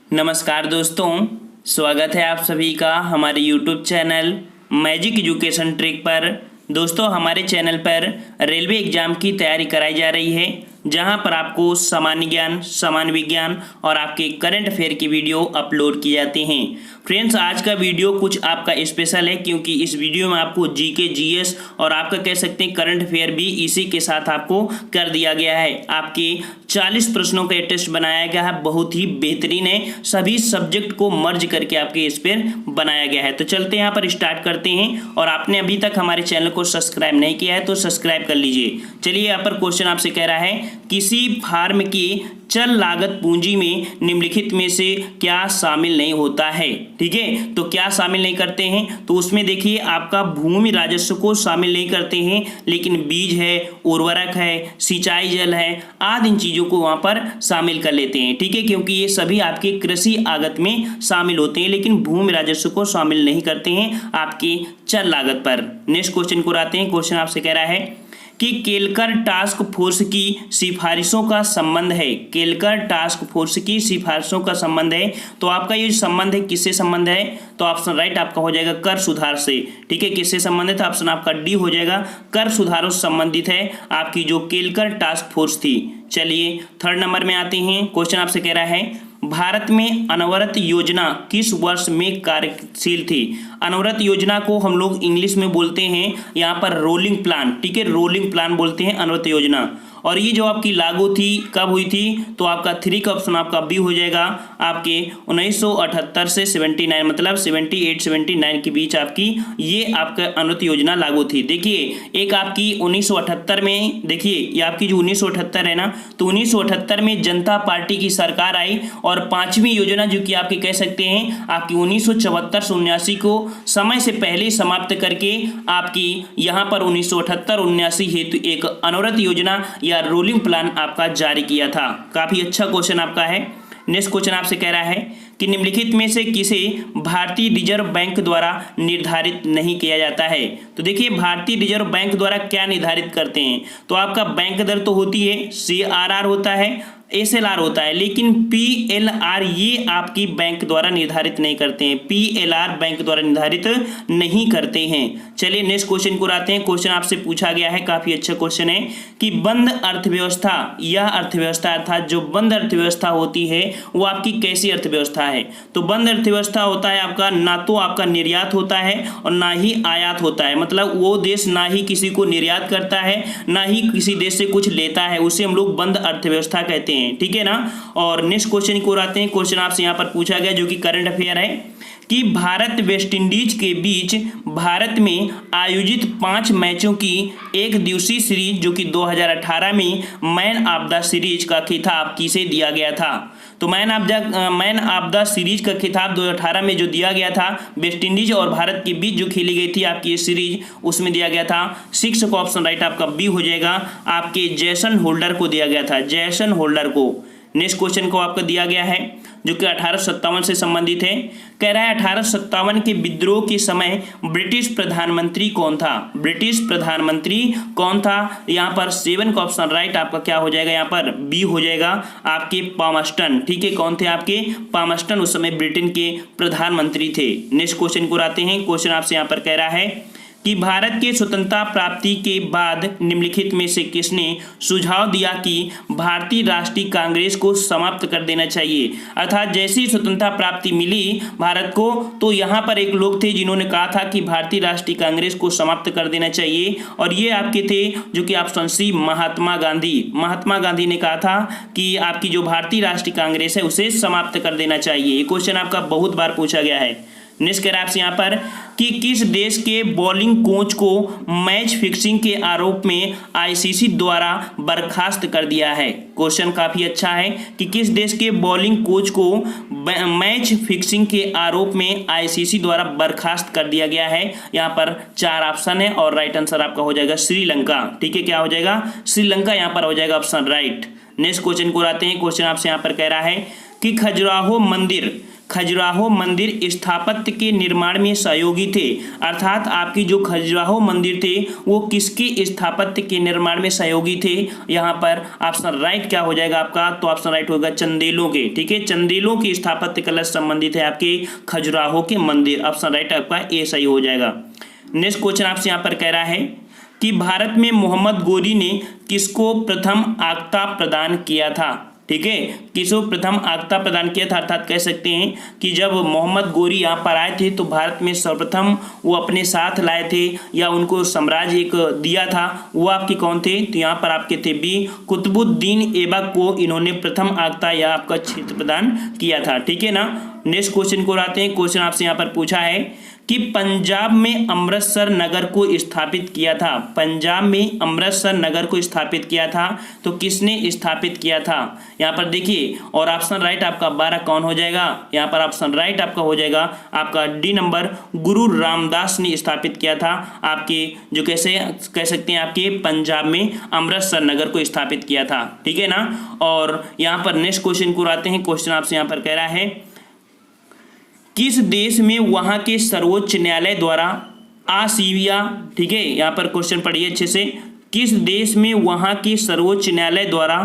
नमस्कार दोस्तों, स्वागत है आप सभी का हमारे YouTube channel magic education trick पर। दोस्तों, हमारे चैनल पर रेलवे एग्जाम की तैयारी कराई जा रही है, जहां पर आपको सामान्य ज्ञान, सामान्य विज्ञान और आपके करंट अफेयर की वीडियो अपलोड किए जाते हैं। फ्रेंड्स, आज का वीडियो कुछ आपका स्पेशल है, क्योंकि इस वीडियो में आपको जीके, जीएस और आपका कह सकते हैं करंट अफेयर भी इसी के साथ आपको कर दिया गया है। आपके 40 प्रश्नों का टेस्ट बनाया गया है, बहुत ही बेहतरीन है। सभी सब्जेक्ट को मर्ज करके आपके इस पर बनाया गया है। तो चलते हैं, यहाँ पर स्टार्ट करते हैं। और आपने अभी तक हमारे चैनल को सब्सक्राइब नहीं किया है तो सब्सक्राइब कर लीजिए। चलिए, यहाँ पर क्वेश्चन आपसे कह रहा है, किसी फर्म की चल लागत पूंजी में निम्नलिखित में से क्या शामिल नहीं होता है। ठीक है, तो क्या शामिल नहीं करते हैं, तो उसमें देखिए आपका भूमि राजस्व को शामिल नहीं करते हैं, लेकिन बीज है, उर्वरक है, सिंचाई जल है आदि इन चीज़ों को वहाँ पर शामिल कर लेते हैं। ठीक है, क्योंकि ये सभी आपके कृषि आगत में शामिल होते हैं, लेकिन भूमि राजस्व को शामिल नहीं करते हैं आपकी चल लागत पर। नेक्स्ट क्वेश्चन को आते हैं। क्वेश्चन आपसे कह रहा है कि केलकर टास्क फोर्स की सिफारिशों का संबंध है। केलकर टास्क फोर्स की सिफारिशों का संबंध है, तो आपका ये संबंध है, किससे संबंध है, तो ऑप्शन राइट आपका हो जाएगा कर सुधार से। ठीक है, किससे संबंधित है, ऑप्शन आपका डी हो जाएगा, कर सुधारों से संबंधित है आपकी जो केलकर टास्क फोर्स थी। चलिए, थर्ड नंबर में आते हैं। क्वेश्चन आपसे कह रहा है, भारत में अनवरत योजना किस वर्ष में कार्यशील थी। अनवरत योजना को हम लोग इंग्लिश में बोलते हैं यहाँ पर रोलिंग प्लान। ठीक है, रोलिंग प्लान बोलते हैं अनवरत योजना। और ये जो आपकी लागू थी कब हुई थी, तो आपका 3 का ऑप्शन आपका बी हो जाएगा, आपके 1978 से 79 मतलब 78-79 के बीच आपकी ये आपका अनवरत योजना लागू थी। देखिए, एक आपकी 1978 में, देखिए ये आपकी जो 1978 है ना, तो 1978 में जनता पार्टी की सरकार आई और 5वीं योजना जो कि आपके कह सकते हैं आपकी 1974 से 79 को समय से पहले समाप्त करके आपकी यहाँ पर 1978-79 हेतु एक अनवरत योजना या रोलिंग प्लान आपका जारी किया था। काफी अच्छा क्वेश्चन आपका है। नेक्स्ट क्वेश्चन आपसे कह रहा है कि निम्नलिखित में से किसे भारतीय रिजर्व बैंक द्वारा निर्धारित नहीं किया जाता है। तो देखिए, भारतीय रिजर्व बैंक द्वारा क्या निर्धारित करते हैं, तो आपका बैंक दर तो होती है, CRR होता है, SLR होता है, लेकिन PLR ये आपकी बैंक द्वारा निर्धारित नहीं करते हैं। PLR बैंक द्वारा निर्धारित नहीं करते हैं। चलिए, नेक्स्ट क्वेश्चन को आते हैं। क्वेश्चन आपसे पूछा गया है, काफी अच्छा क्वेश्चन है, कि बंद अर्थव्यवस्था, यह अर्थव्यवस्था अर्थात जो बंद अर्थव्यवस्था होती है वो आपकी कैसी अर्थव्यवस्था है। तो बंद अर्थव्यवस्था होता है आपका ना तो आपका निर्यात होता है और ना ही आयात होता है, मतलब वो देश ना ही किसी को निर्यात करता है ना ही किसी देश से कुछ लेता है, उसे हम लोग बंद अर्थव्यवस्था कहते हैं। ठीक है ना। और नेक्स्ट क्वेश्चन को आते हैं। क्वेश्चन आपसे यहां पर पूछा गया जो कि करंट अफेयर है, कि भारत वेस्ट इंडीज के बीच भारत में आयोजित 5 मैचों की एक दिवसीय सीरीज जो कि 2018 में मैन ऑफ द सीरीज का खिताब किसे दिया गया था। तो मैन ऑफ द सीरीज का खिताब 2018 में जो दिया गया था वेस्ट इंडीज और भारत के बीच जो खेली गई थी आपकी ये सीरीज, उसमें दिया गया था 6 का ऑप्शन राइट आपका बी हो जाएगा, आपके जैसन होल्डर को दिया गया था, जैसन होल्डर को। नेक्स्ट क्वेश्चन को आपको दिया गया है जो कि 1857 से संबंधित है। कह रहा है 1857 के विद्रोह के समय ब्रिटिश प्रधानमंत्री कौन था। ब्रिटिश प्रधानमंत्री कौन था, यहाँ पर 7 का ऑप्शन राइट आपका क्या हो जाएगा, यहाँ पर बी हो जाएगा, आपके पामस्टन। ठीक है, कौन थे आपके पामस्टन उस समय ब्रिटेन के प्रधानमंत्री थे। नेक्स्ट क्वेश्चन को आते हैं। क्वेश्चन आपसे यहाँ पर कह रहा है कि भारत के स्वतंत्रता प्राप्ति के बाद निम्नलिखित में से किसने सुझाव दिया कि भारतीय राष्ट्रीय कांग्रेस को समाप्त कर देना चाहिए। अर्थात जैसे ही स्वतंत्रता प्राप्ति मिली भारत को, तो यहाँ पर एक लोग थे जिन्होंने कहा था कि भारतीय राष्ट्रीय कांग्रेस को समाप्त कर देना चाहिए, और ये आपके थे जो कि ऑप्शन सी महात्मा गांधी। महात्मा गांधी ने कहा था कि आपकी जो भारतीय राष्ट्रीय कांग्रेस है उसे समाप्त कर देना चाहिए। ये क्वेश्चन आपका बहुत बार पूछा गया है। नेक्स्ट कह रहा है आपसे यहाँ पर कि किस देश के बॉलिंग कोच को मैच फिक्सिंग के आरोप में ICC द्वारा बर्खास्त कर दिया है। क्वेश्चन काफी अच्छा है कि किस देश के बॉलिंग कोच को मैच फिक्सिंग के आरोप में ICC द्वारा बर्खास्त कर दिया गया है। यहाँ पर 4 ऑप्शन है और राइट आंसर आपका हो जाएगा श्रीलंका। ठीक है, क्या हो जाएगा, श्रीलंका यहाँ पर हो जाएगा ऑप्शन राइट। नेक्स्ट क्वेश्चन को आते हैं। क्वेश्चन आपसे यहाँ पर कह रहा है कि खजुराहो मंदिर खजुराहो मंदिर स्थापत्य के निर्माण में सहयोगी थे। अर्थात आपकी जो खजुराहो मंदिर थे वो किसके स्थापत्य के निर्माण में सहयोगी थे? यहाँ पर ऑप्शन राइट क्या हो जाएगा आपका? तो ऑप्शन राइट होगा चंदेलों के। ठीक है, चंदेलों की स्थापत्य कला से संबंधित है आपके खजुराहो के मंदिर। ऑप्शन राइट आपका ए सही हो जाएगा। नेक्स्ट क्वेश्चन आपसे यहाँ पर कह रहा है कि भारत में मोहम्मद गोरी ने किसको प्रथम आक्ता प्रदान किया था? ठीक है, किसको प्रथम आक्ता प्रदान किया था? अर्थात कह सकते हैं कि जब मोहम्मद गोरी यहाँ पर आए थे तो भारत में सर्वप्रथम वो अपने साथ लाए थे या उनको साम्राज्य एक दिया था, वो आपके कौन थे? तो यहाँ पर आपके थे बी कुतुबुद्दीन ऐबक को इन्होंने प्रथम आक्ता या आपका क्षेत्र प्रदान किया था। ठीक है ना। नेक्स्ट क्वेश्चन को आते हैं। क्वेश्चन आपसे यहाँ पर पूछा है कि पंजाब में अमृतसर नगर को स्थापित किया था। पंजाब में अमृतसर नगर को स्थापित किया था तो किसने स्थापित किया था? यहाँ पर देखिए, और ऑप्शन राइट आपका 12 कौन हो जाएगा? यहाँ पर ऑप्शन राइट आपका हो जाएगा आपका डी नंबर, गुरु रामदास ने स्थापित किया था। आपके जो कैसे कह सकते हैं आपके पंजाब में अमृतसर नगर को स्थापित किया था। ठीक है ना। और यहाँ पर नेक्स्ट क्वेश्चन को आते हैं। क्वेश्चन आपसे यहाँ पर कह रहा है किस देश में वहां के सर्वोच्च न्यायालय द्वारा आसिया, ठीक है, यहाँ पर क्वेश्चन पढ़िए अच्छे से, किस देश में वहां के सर्वोच्च न्यायालय द्वारा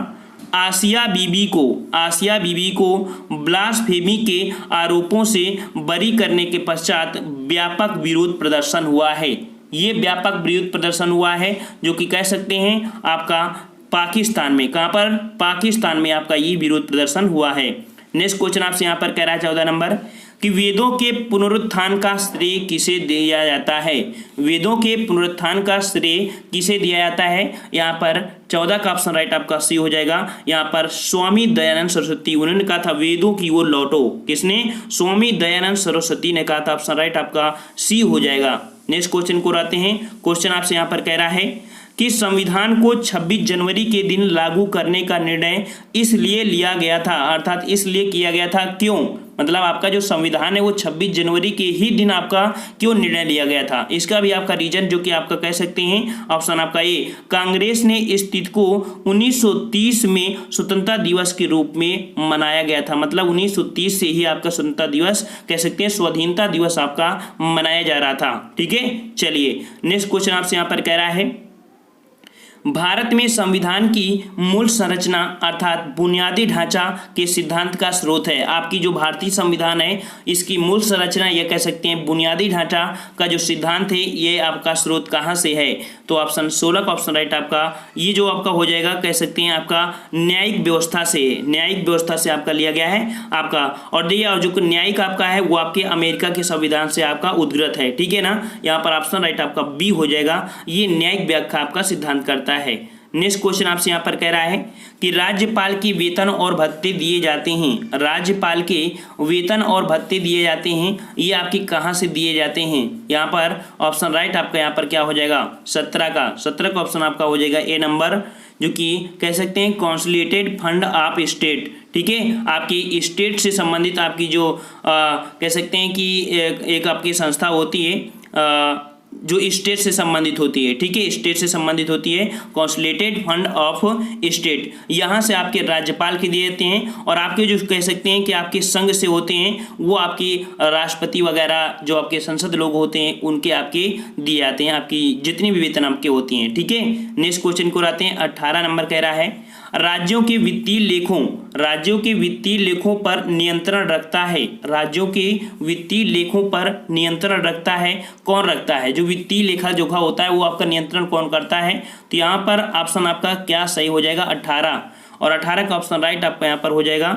आसिया बीबी को ब्लास्फेमी के आरोपों से बरी करने के पश्चात व्यापक विरोध प्रदर्शन हुआ है? ये व्यापक विरोध प्रदर्शन हुआ है जो कि कह सकते हैं आपका पाकिस्तान में। कहाँ पर? पाकिस्तान में आपका ये विरोध प्रदर्शन हुआ है। नेक्स्ट क्वेश्चन आपसे यहाँ पर कह रहा है 14 नंबर कि वेदों के पुनरुत्थान का श्रेय किसे दिया जाता है? वेदों के पुनरुत्थान का श्रेय किसे दिया जाता है? यहाँ पर 14 का ऑप्शन राइट आपका सी हो जाएगा। यहाँ पर स्वामी दयानंद सरस्वती, उन्होंने कहा था वेदों की ओर लौटो। किसने? स्वामी दयानंद सरस्वती ने कहा था। ऑप्शन राइट आपका सी हो जाएगा। नेक्स्ट क्वेश्चन को आते हैं। क्वेश्चन आपसे यहाँ पर कह रहा है कि संविधान को 26 जनवरी के दिन लागू करने का निर्णय इसलिए लिया गया था। अर्थात इसलिए किया गया था, क्यों? मतलब आपका जो संविधान है वो 26 जनवरी के ही दिन आपका क्यों निर्णय लिया गया था? इसका भी आपका रीजन जो कि आपका कह सकते हैं ऑप्शन आपका ए, कांग्रेस ने इस तिथि को 1930 में स्वतंत्रता दिवस के रूप में मनाया गया था। मतलब 1930 से ही आपका स्वतंत्रता दिवस कह सकते हैं, स्वाधीनता दिवस आपका मनाया जा रहा था। ठीक है, चलिए नेक्स्ट क्वेश्चन आपसे यहाँ पर कह रहा है भारत में संविधान की मूल संरचना अर्थात बुनियादी ढांचा के सिद्धांत का स्रोत है। आपकी जो भारतीय संविधान है इसकी मूल संरचना ये कह सकते हैं बुनियादी ढांचा का जो सिद्धांत है ये आपका स्रोत कहाँ से है? तो ऑप्शन 16 का ऑप्शन राइट आपका ये जो आपका हो जाएगा कह सकते हैं आपका न्यायिक व्यवस्था से, न्यायिक व्यवस्था से आपका लिया गया है आपका। और देखिए और जो न्यायिक आपका है वो आपके अमेरिका के संविधान से आपका उद्गत है। ठीक है ना। यहाँ पर ऑप्शन राइट आपका बी हो जाएगा, ये न्यायिक व्याख्या आपका सिद्धांत करता है। नेक्स्ट क्वेश्चन आपसे यहाँ पर कह रहा है कि राज्यपाल के वेतन और भत्ते दिए जाते हैं। राज्यपाल के वेतन और भत्ते दिए जाते हैं, ये आपके कहाँ से दिए जाते हैं? यहाँ पर ऑप्शन राइट आपका यहाँ पर क्या हो जाएगा? 17 का ऑप्शन आपका हो जाएगा ए नंबर, जो कि कह सकते हैं कॉन्सोलिडेटेड फंड ऑफ स्टेट। ठीक है, आपकी स्टेट से संबंधित आपकी जो कह सकते हैं कि एक आपकी संस्था होती है जो स्टेट से संबंधित होती है। ठीक है, स्टेट से संबंधित होती है, कॉन्सोलिडेटेड फंड ऑफ स्टेट। यहाँ से आपके राज्यपाल के दिए जाते हैं और आपके जो कह सकते हैं कि आपके संघ से होते हैं वो आपकी राष्ट्रपति वगैरह जो आपके संसद लोग होते हैं उनके आपके दिए जाते हैं, आपकी जितनी भी वेतन आपके होती हैं। ठीक है, नेक्स्ट क्वेश्चन को आते हैं। 18 नंबर कह रहा है राज्यों के वित्तीय लेखों पर नियंत्रण रखता है। राज्यों के वित्तीय लेखों पर नियंत्रण रखता है, कौन रखता है? जो वित्तीय लेखा जोखा होता है वो आपका नियंत्रण कौन करता है? तो यहाँ पर ऑप्शन आपका क्या सही हो जाएगा? 18, और 18 का ऑप्शन राइट आपका यहाँ पर हो जाएगा।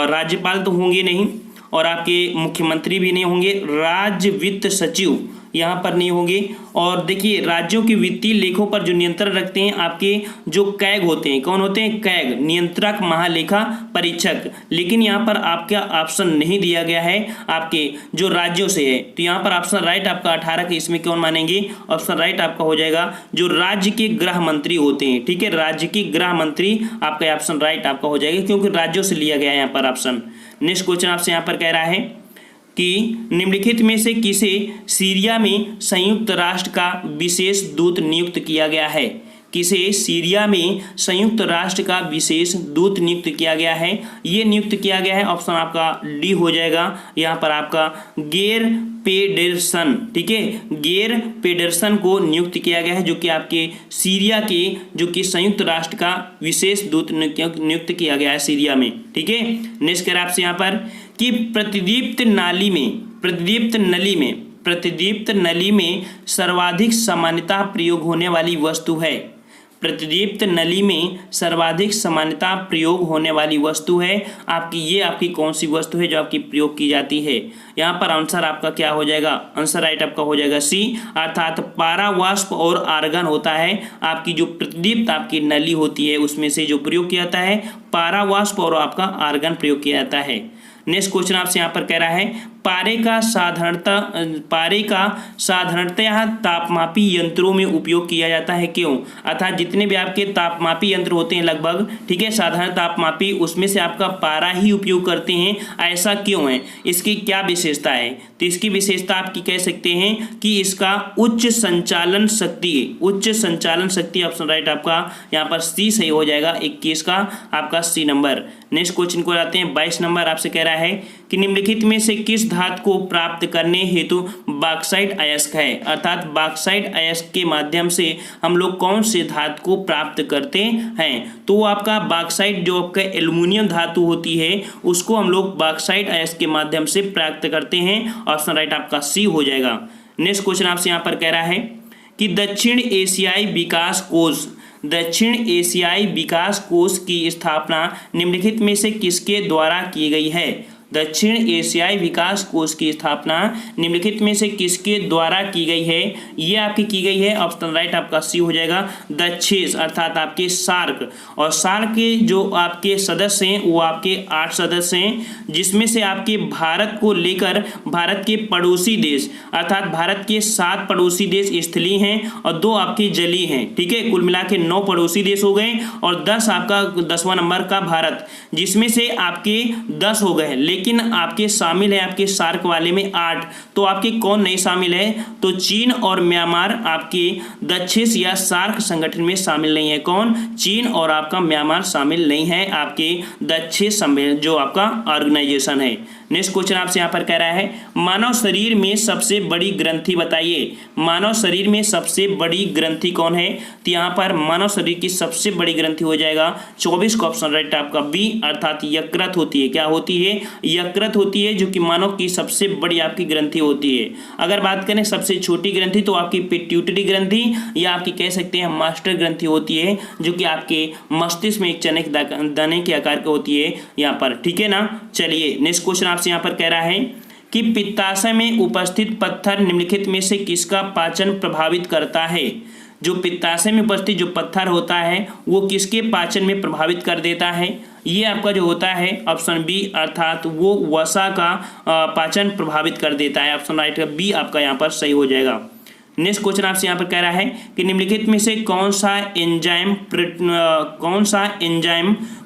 राज्यपाल तो होंगे नहीं और आपके मुख्यमंत्री भी नहीं होंगे, राज्य वित्त सचिव यहाँ पर नहीं होंगे। और देखिए राज्यों के वित्तीय लेखों पर जो नियंत्रण रखते हैं आपके जो कैग होते हैं, कौन होते हैं? कैग, नियंत्रक महालेखा परीक्षक। लेकिन यहाँ पर आपका ऑप्शन नहीं दिया गया है आपके जो राज्यों से है, तो यहाँ पर ऑप्शन राइट आपका 18 के इसमें कौन मानेंगे? ऑप्शन राइट आपका हो जाएगा जो राज्य के गृह मंत्री होते हैं। ठीक है, राज्य के गृह मंत्री आपका ऑप्शन राइट आपका हो जाएगा क्योंकि राज्यों से लिया गया है यहाँ पर ऑप्शन। नेक्स्ट क्वेश्चन आपसे यहाँ पर कह रहा है कि निम्नलिखित में से किसे सीरिया में संयुक्त राष्ट्र का विशेष दूत नियुक्त किया गया है? किसे सीरिया में संयुक्त राष्ट्र का विशेष दूत नियुक्त किया गया है? ये नियुक्त किया गया है, ऑप्शन आपका डी हो जाएगा यहाँ पर आपका गेर पेडरसन। ठीक है, गेर पेडरसन को नियुक्त किया गया है, जो कि आपके सीरिया के जो कि संयुक्त राष्ट्र का विशेष दूत नियुक्त किया गया है सीरिया में। ठीक है, नेक्स्ट करें आपसे यहाँ पर कि प्रतिदीप्त नली में सर्वाधिक सामान्यतः प्रयोग होने वाली वस्तु है। प्रतिदीप्त नली में सर्वाधिक सामान्यतः प्रयोग होने वाली वस्तु है आपकी, ये आपकी कौन सी वस्तु है जो आपकी प्रयोग की जाती है? यहाँ पर आंसर आपका क्या हो जाएगा? आंसर राइट आपका हो जाएगा सी, अर्थात पारावाष्प और आर्गन होता है। आपकी जो प्रतिदीप्त आपकी नली होती है उसमें से जो प्रयोग किया जाता है पारावाष्प और आपका आर्गन प्रयोग किया जाता है। नेक्स्ट क्वेश्चन आपसे यहाँ पर कह रहा है पारे का साधारणतः तापमापी यंत्रों में उपयोग किया जाता है, क्यों? अर्थात जितने भी आपके तापमापी यंत्र होते हैं लगभग, ठीक है, साधारण तापमापी, उसमें से आपका पारा ही उपयोग करते हैं, ऐसा क्यों है? इसकी क्या विशेषता है? तो इसकी विशेषता आपकी कह सकते हैं कि इसका उच्च संचालन शक्ति, ऑप्शन राइट आपका यहाँ पर सी सही हो जाएगा, 21 का आपका सी नंबर। नेक्स्ट क्वेश्चन को आते हैं 22 नंबर। आपसे कह रहा है कि निम्नलिखित में से किस धातु को प्राप्त करने हेतु बॉक्साइट अयस्क है? अर्थात बॉक्साइट अयस्क के माध्यम से हम लोग कौन से धातु को प्राप्त करते हैं? तो आपका बॉक्साइट जो आपका एल्युमिनियम धातु होती है उसको हम लोग बॉक्साइट अयस्क के माध्यम से प्राप्त करते हैं, ऑप्शन राइट आपका सी हो जाएगा। नेक्स्ट क्वेश्चन आपसे यहाँ पर कह रहा है कि दक्षिण एशियाई विकास कोष की स्थापना निम्नलिखित में से किसके द्वारा की गई है? दक्षिण एशियाई विकास कोष की स्थापना निम्नलिखित में से किसके द्वारा की गई है? ये आपकी की गई है, ऑप्शन राइट आपका सी हो जाएगा, दक्षेस, अर्थात आपके सार्क। और सार्क के जो आपके सदस्य हैं वो आपके 8 सदस्य हैं, जिसमें से आपके भारत को लेकर भारत के पड़ोसी देश, अर्थात भारत के 7 पड़ोसी देश स्थलीय हैं और 2 आपके जलीय हैं। ठीक है, कुल मिला के 9 पड़ोसी देश हो गए और 10 आपका 10वां नंबर का भारत, जिसमें से आपके 10 हो गए, लेकिन आपके शामिल है आपके सार्क वाले में 8। तो आपके कौन नहीं शामिल है? तो चीन और म्यांमार आपके दक्षिण या सार्क संगठन में शामिल नहीं है। कौन? चीन और आपका म्यांमार शामिल नहीं है आपके दक्षिण सम्मेलन जो आपका ऑर्गेनाइजेशन है। नेक्स्ट क्वेश्चन आपसे यहाँ पर कह रहा है मानव शरीर में सबसे बड़ी ग्रंथि बताइए। मानव शरीर में सबसे बड़ी ग्रंथि कौन है? तो यहाँ पर मानव शरीर की सबसे बड़ी ग्रंथि हो जाएगा 24 का ऑप्शन राइट आपका बी, अर्थात यकृत होती है। क्या होती है? यकृत होती है, जो कि मानव की सबसे बड़ी आपकी ग्रंथि होती है। अगर बात करें सबसे छोटी ग्रंथि तो आपकी पिट्यूटरी ग्रंथि या आपकी कह सकते हैं मास्टर ग्रंथि होती है, जो कि आपके मस्तिष्क में एक चने के दाने के आकार की होती है यहाँ पर। ठीक है ना, चलिए नेक्स्ट क्वेश्चन आपसे यहाँ पर कह रहा है कि पित्ताशय में उपस्थित पत्थर निम्नलिखित में से किसका पाचन प्रभावित करता है? जो पित्ताशय में उपस्थित जो पत्थर होता है वो किसके पाचन में प्रभावित कर देता है? ये आपका जो होता है ऑप्शन बी, अर्थात वो वसा का पाचन प्रभावित कर देता है। ऑप्शन राइट का बी आपका यहाँ पर सही हो जाएगा। नेक्स्ट क्वेश्चन आपसे यहाँ पर कह रहा है कि निम्नलिखित में से कौन सा एंजाइम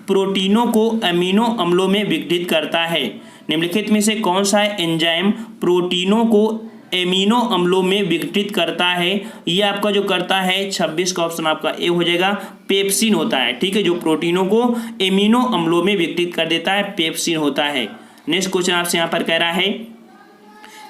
प्रोटीनों को अमीनो अम्लों में विघटित करता है? निम्नलिखित में से कौन सा एंजाइम प्रोटीनों को एमिनो अम्लों में विघटित करता है? ये आपका जो करता है 26 का ऑप्शन आपका ए हो जाएगा, पेप्सिन होता है। ठीक है, जो प्रोटीनों को एमिनो अम्लों में विघटित कर देता है पेप्सिन होता है। नेक्स्ट क्वेश्चन आपसे यहाँ पर कह रहा है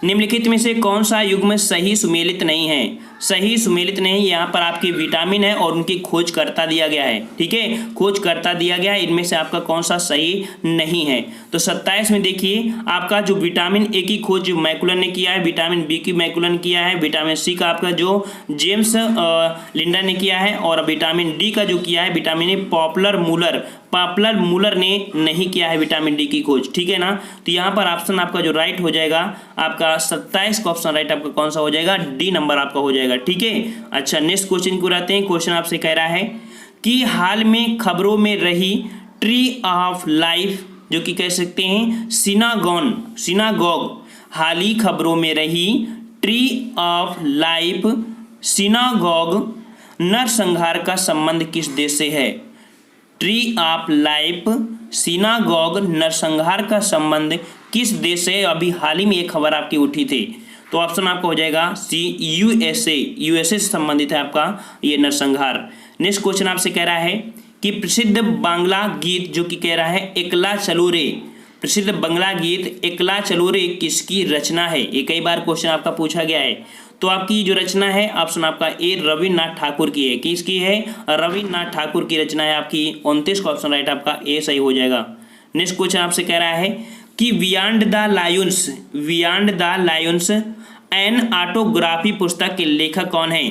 निम्नलिखित में से कौन सा युग्म सही सुमेलित नहीं है? सही सुमेलित नहीं, यहाँ पर आपके विटामिन है और उनकी खोज करता दिया गया है। ठीक है, खोज करता दिया गया है, इनमें से आपका कौन सा सही नहीं है? तो 27 में देखिए आपका जो विटामिन ए की खोज मैकुलन ने किया है, विटामिन बी की मैकुलन किया है, विटामिन सी का आपका जो जेम्स लिंडर ने किया है, और विटामिन डी का जो किया है विटामिन ए पॉपुलर मूलर ने नहीं किया है विटामिन डी की खोज। ठीक है ना, तो यहाँ पर ऑप्शन आपका जो राइट हो जाएगा आपका 27 का ऑप्शन राइट आपका कौन सा हो जाएगा? डी नंबर आपका हो जाएगा। ठीक है, अच्छा नेक्स्ट क्वेश्चन को आते हैं। क्वेश्चन आपसे कह रहा है कि हाल में खबरों में रही ट्री ऑफ लाइफ, जो कि कह सकते हैं सिनागॉग, हाल ही खबरों में रही ट्री ऑफ लाइफ सिनागॉग नरसंहार का संबंध किस देश से है? ट्री ऑफ लाइफ सिनागॉग नरसंहार का संबंध किस देश से? अभी हाल ही में एक खबर आपकी उठी थी, तो ऑप्शन आपका हो जाएगा सी, यूएसए से संबंधित है आपका ये नरसंहार। नेक्स्ट क्वेश्चन आपसे कह रहा है कि प्रसिद्ध बांग्ला गीत जो कि कह रहा है एकला चलो रे, प्रसिद्ध बांग्ला गीत एकला चलो रे किसकी रचना है? ये कई बार क्वेश्चन आपका पूछा गया है। तो आपकी जो रचना है ऑप्शन आपका ए रविन्द्रनाथ ठाकुर की है। किसकी है? रविन्द्रनाथ ठाकुर की रचना है आपकी। 29 का ऑप्शन राइट आपका ए सही हो जाएगा। नेक्स्ट क्वेश्चन आपसे कह रहा है कि beyond the lines an autobiography पुस्तक के लेखक कौन है?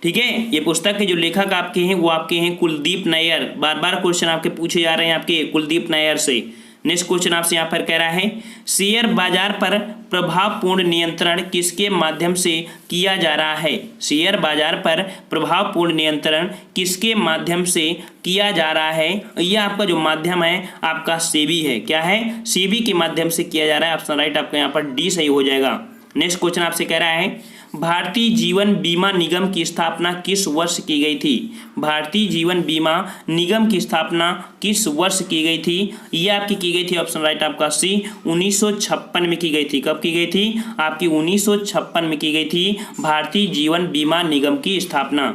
ठीक है, ये पुस्तक के जो लेखक आपके हैं वो आपके हैं कुलदीप नैयर। बार बार क्वेश्चन आपके पूछे जा रहे हैं आपके कुलदीप नैयर से। नेक्स्ट क्वेश्चन आपसे यहाँ पर कह रहा है शेयर बाजार पर प्रभावपूर्ण नियंत्रण किसके माध्यम से किया जा रहा है? शेयर बाजार पर प्रभावपूर्ण नियंत्रण किसके माध्यम से किया जा रहा है? यह आपका जो माध्यम है आपका सेबी है। क्या है? सेबी के माध्यम से किया जा रहा है। ऑप्शन राइट आपका यहाँ पर डी सही हो जाएगा। नेक्स्ट क्वेश्चन आपसे कह रहा है भारतीय जीवन बीमा निगम की स्थापना किस वर्ष की गई थी? भारतीय जीवन बीमा निगम की स्थापना किस वर्ष की गई थी? ये आपकी की गई थी ऑप्शन राइट आपका सी 1956 में की गई थी। कब की गई थी? आपकी 1956 में की गई थी भारतीय जीवन बीमा निगम की स्थापना।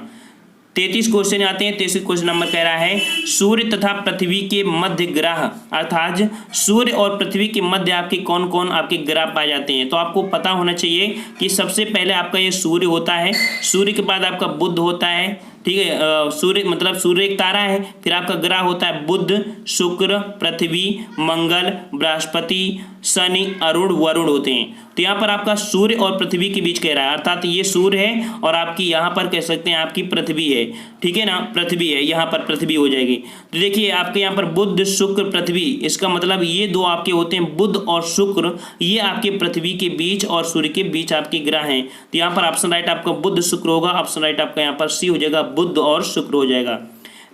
33 क्वेश्चन आते हैं। 33 क्वेश्चन नंबर कह रहा है सूर्य तथा पृथ्वी के मध्य ग्रह, अर्थात सूर्य और पृथ्वी के मध्य आपके कौन कौन आपके ग्रह पाए जाते हैं? तो आपको पता होना चाहिए कि सबसे पहले आपका ये सूर्य होता है, सूर्य के बाद आपका बुध होता है। ठीक है, सूर्य मतलब सूर्य एक तारा है, फिर आपका ग्रह होता है बुध, शुक्र, पृथ्वी, मंगल, बृहस्पति, शनि, अरुण, वरुण होते हैं। तो यहाँ पर आपका सूर्य और पृथ्वी के बीच कह रहा है, अर्थात ये सूर्य है और आपकी यहाँ पर कह सकते हैं आपकी पृथ्वी है। ठीक है ना, पृथ्वी है, यहाँ पर पृथ्वी हो जाएगी। तो देखिए आपके यहाँ पर बुध, शुक्र, पृथ्वी, इसका मतलब ये दो आपके होते हैं बुध और शुक्र, ये आपके पृथ्वी के बीच और सूर्य के बीच आपके ग्रह हैं। तो यहाँ पर ऑप्शन राइट आपका बुध शुक्र होगा। ऑप्शन राइट आपका यहाँ पर सी हो जाएगा, बुध और शुक्र हो जाएगा।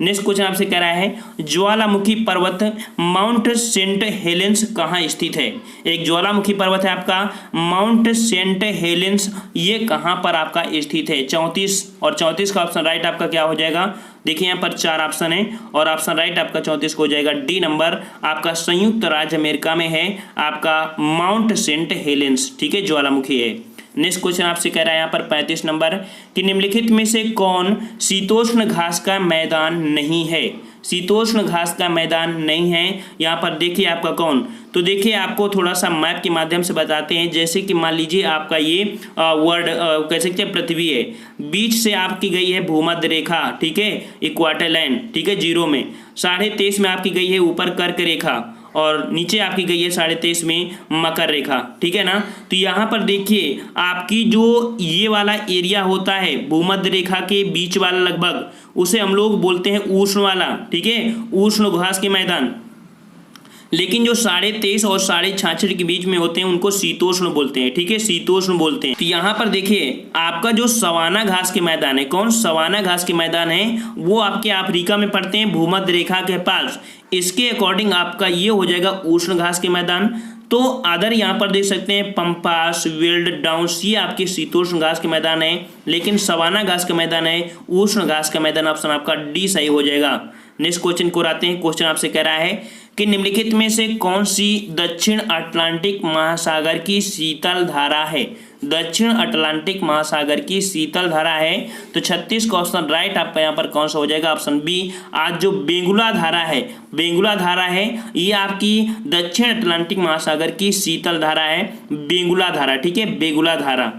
नेक्स्ट क्वेश्चन आपसे कह रहा है ज्वालामुखी पर्वत माउंट सेंट हेलेंस कहाँ स्थित है? एक ज्वालामुखी पर्वत है आपका माउंट सेंट हेलेंस, ये कहाँ पर आपका स्थित है? 34 और 34 का ऑप्शन राइट आपका क्या हो जाएगा? देखिए यहाँ पर 4 ऑप्शन है और ऑप्शन राइट आपका 34 को हो जाएगा डी नंबर। आपका संयुक्त राज्य अमेरिका में है आपका माउंट सेंट हेलेंस। ठीक है, ज्वालामुखी है। नेक्स्ट क्वेश्चन आपसे कह रहा है यहाँ पर 35 नंबर कि निम्नलिखित में से कौन शीतोष्ण घास का मैदान नहीं है? शीतोष्ण घास का मैदान नहीं है यहाँ पर देखिए आपका कौन? तो देखिए आपको थोड़ा सा मैप के माध्यम से बताते हैं। जैसे कि मान लीजिए आपका ये वर्ल्ड कह सकते हैं पृथ्वी है, बीच से आपकी गई है भूमध्य रेखा, ठीक है, इक्वाटर लाइन, ठीक है, 0 में, 23.5 में आपकी गई है ऊपर कर्क रेखा और नीचे आपकी गई है 23.5 में मकर रेखा। ठीक है ना, तो यहाँ पर देखिए आपकी जो ये वाला एरिया होता है भूमध्य रेखा के बीच वाला लगभग, उसे हम लोग बोलते हैं उष्ण वाला। ठीक है, उष्ण घास के मैदान। लेकिन जो 23.5 और 66.5 के बीच में होते हैं उनको शीतोष्ण बोलते हैं। ठीक है, शीतोष्ण बोलते हैं। तो यहाँ पर देखिए आपका जो सवाना घास के मैदान है, कौन सवाना घास के मैदान है, वो आपके अफ्रीका में पड़ते हैं भूमध्य रेखा के पास। इसके अकॉर्डिंग आपका ये हो जाएगा उष्ण घास के मैदान। तो अदर यहाँ पर देख सकते हैं पंपास, विल्ड डाउन्स, ये आपके शीतोष्ण घास के मैदान है। लेकिन सवाना घास का मैदान है उष्ण घास का मैदान। ऑप्शन आपका डी सही हो जाएगा। नेक्स्ट क्वेश्चन को आते हैं। क्वेश्चन आपसे कह रहा है कि निम्नलिखित में से कौन सी दक्षिण अटलांटिक महासागर की शीतल धारा है? दक्षिण अटलांटिक महासागर की शीतल धारा है। तो 36 का ऑप्शन राइट आपका यहाँ पर कौन सा हो जाएगा? Option B. आज जो बेंगुला धारा है, बेंगुला धारा है, ये आपकी दक्षिण अटलांटिक महासागर की शीतल धारा है, बेंगुला धारा। ठीक है, बेंगुला धारा।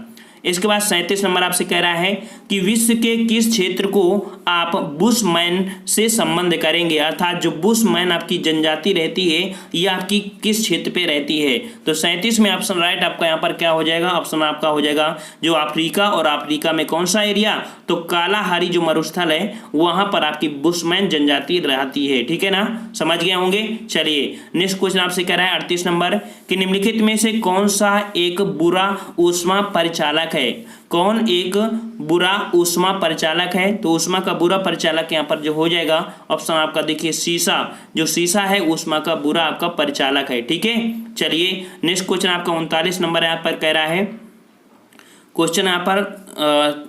इसके बाद 37 नंबर आपसे कह रहा है कि विश्व के किस क्षेत्र को आप बुशमैन से संबंध करेंगे? अर्थात जो बुशमैन आपकी जनजाति रहती है ये आपकी किस क्षेत्र पे रहती है? तो 37 में ऑप्शन राइट आपका यहाँ पर क्या हो जाएगा? ऑप्शन आपका हो जाएगा जो अफ्रीका, और अफ्रीका में कौन सा एरिया? तो कालाहारी जो मरुस्थल है वहां पर आपकी बुशमैन जनजाति रहती है। ठीक है ना, समझ गए होंगे। चलिए नेक्स्ट क्वेश्चन आपसे कह रहा है 38 नंबर कि निम्नलिखित में से कौन सा एक बुरा ऊष्मा परिचालक है? कौन एक बुरा ऊष्मा परिचालक है? तो ऊष्मा का बुरा परिचालक यहाँ पर जो हो जाएगा ऑप्शन आपका देखिए शीशा। जो शीशा है ऊष्मा का बुरा आपका परिचालक है। ठीक है, चलिए नेक्स्ट क्वेश्चन आपका 39 नंबर यहाँ पर कह रहा है। क्वेश्चन यहाँ पर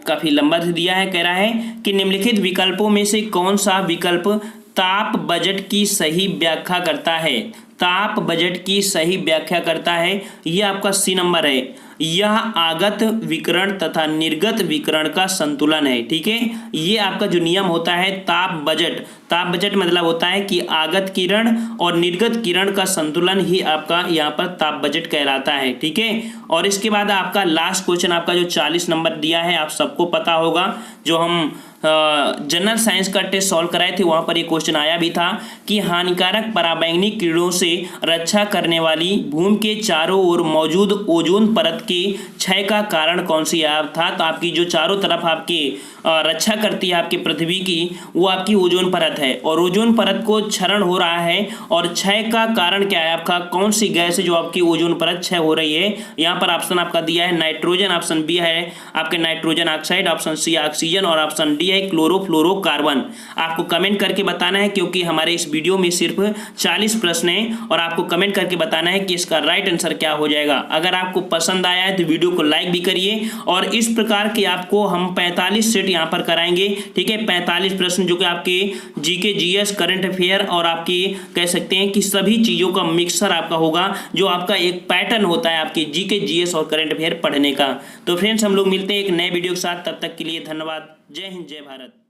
काफी लंबा दिया है। कह रहा है कि निम्नलिखित विकल्पों में से कौन सा विकल्प ताप बजट की सही व्याख्या करता है? ताप बजट की सही व्याख्या करता है, ये आपका सी नंबर है। यह आगत विकिरण तथा निर्गत विकिरण का संतुलन है। ठीक है, ये आपका जो नियम होता है ताप बजट, ताप बजट मतलब होता है कि आगत किरण और निर्गत किरण का संतुलन ही आपका यहाँ पर ताप बजट कहलाता है। ठीक है, और इसके बाद आपका लास्ट क्वेश्चन आपका जो 40 नंबर दिया है, आप सबको पता होगा, जो हम जनरल साइंस का टेस्ट सॉल्व कराए थे वहाँ पर ये क्वेश्चन आया भी था कि हानिकारक पराबैंगनी किरणों से रक्षा करने वाली भूमि के चारों ओर मौजूद ओजोन परत के क्षय का कारण कौन सी था। तो आपकी जो चारों तरफ आपकी रक्षा करती है आपकी पृथ्वी की, वो आपकी ओजोन परत है, और ओजोन परत को क्षरण हो रहा है, और क्षय का कारण क्या है आपका, कौन सी गैस है जो आपकी ओजोन परत क्षय हो रही है। यहाँ पर ऑप्शन आपका दिया है नाइट्रोजन, ऑप्शन बी है आपके nitrogen oxide, option C oxygen, और ऑप्शन डी है क्लोरोफ्लोरोकार्बन। आपको कमेंट करके बताना है, क्योंकि हमारे इस वीडियो में सिर्फ 40 प्रश्न हैं, और आपको कमेंट करके बताना है कि इसका राइट आंसर क्या हो जाएगा। अगर आपको पसंद आया है तो वीडियो को लाइक भी करिए, और इस प्रकार के आपको हम 45 सेट यहाँ पर कराएंगे। ठीक है, 45 प्रश्न जो कि आपके जीके, जीएस, करंट अफेयर और आपकी कह सकते हैं कि सभी चीजों का मिक्सर आपका होगा, जो आपका एक पैटर्न होता है आपके जीके, जीएस और करंट अफेयर पढ़ने का। तो फ्रेंड्स, हम लोग मिलते हैं एक नए वीडियो के साथ, तब तक के लिए धन्यवाद। जय हिंद, जय भारत।